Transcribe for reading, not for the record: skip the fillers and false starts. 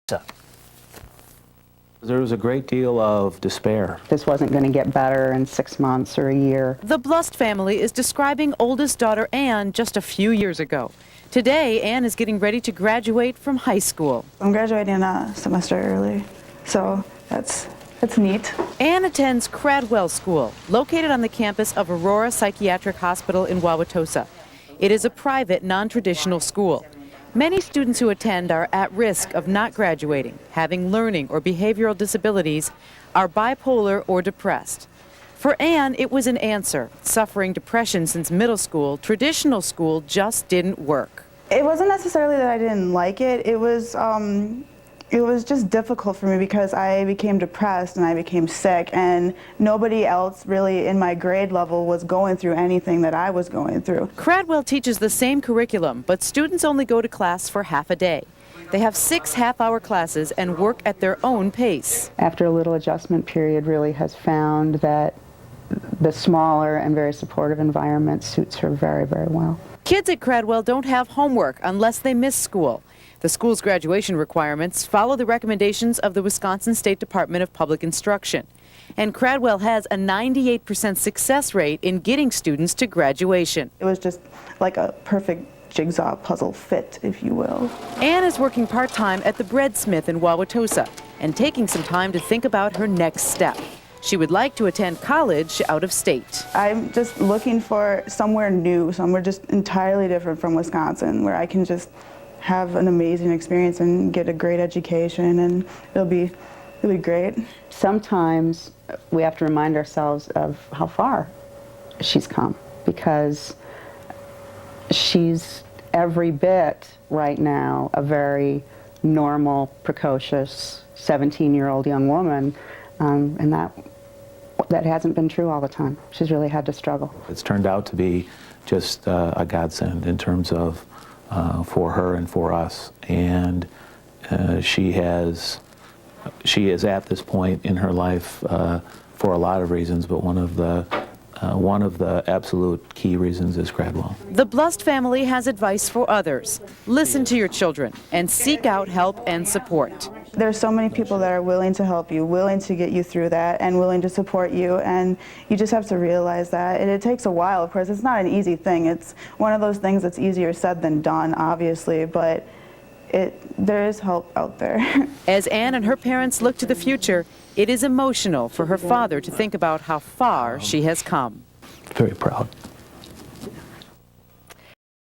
There was a great deal of despair. This wasn't going to get better in 6 months or a year. The Blust family is describing oldest daughter Anne just a few years ago. Today, Anne is getting ready to graduate from high school. I'm graduating a semester early, so that's neat. Anne attends Kradwell School, located on the campus of Aurora Psychiatric Hospital in Wauwatosa. It is a private, non-traditional school. Many students who attend are at risk of not graduating, having learning or behavioral disabilities, are bipolar or depressed. For Anne, it was an answer. Suffering depression since middle school, traditional school just didn't work. It wasn't necessarily that I didn't like it. It was just difficult for me because I became depressed and I became sick, and nobody else really in my grade level was going through anything that I was going through. Kradwell teaches the same curriculum, but students only go to class for half a day. They have 6 half-hour classes and work at their own pace. After a little adjustment period, really has found that the smaller and very supportive environment suits her very, very well. Kids at Kradwell don't have homework unless they miss school. The school's graduation requirements follow the recommendations of the Wisconsin State Department of Public Instruction. And Kradwell has a 98% success rate in getting students to graduation. It was just like a perfect jigsaw puzzle fit, if you will. Anne is working part-time at the Breadsmith in Wauwatosa and taking some time to think about her next step. She would like to attend college out of state. I'm just looking for somewhere new, somewhere just entirely different from Wisconsin, where I can just have an amazing experience and get a great education, and it'll be great. Sometimes we have to remind ourselves of how far she's come, because she's every bit right now a very normal, precocious 17-year-old young woman, and that hasn't been true all the time. She's really had to struggle. It's turned out to be just a godsend in terms of for her and for us, and she is at this point in her life for a lot of reasons, but one of the absolute key reasons is Kradwell. The Blust family has advice for others. Listen to your children and seek out help and support. There's so many people that are willing to help you, willing to get you through that, and willing to support you, and you just have to realize that. And it takes a while, of course. It's not an easy thing. It's one of those things that's easier said than done, obviously, but there is help out there. As Anne and her parents look to the future, it is emotional for her father to think about how far she has come. Very proud.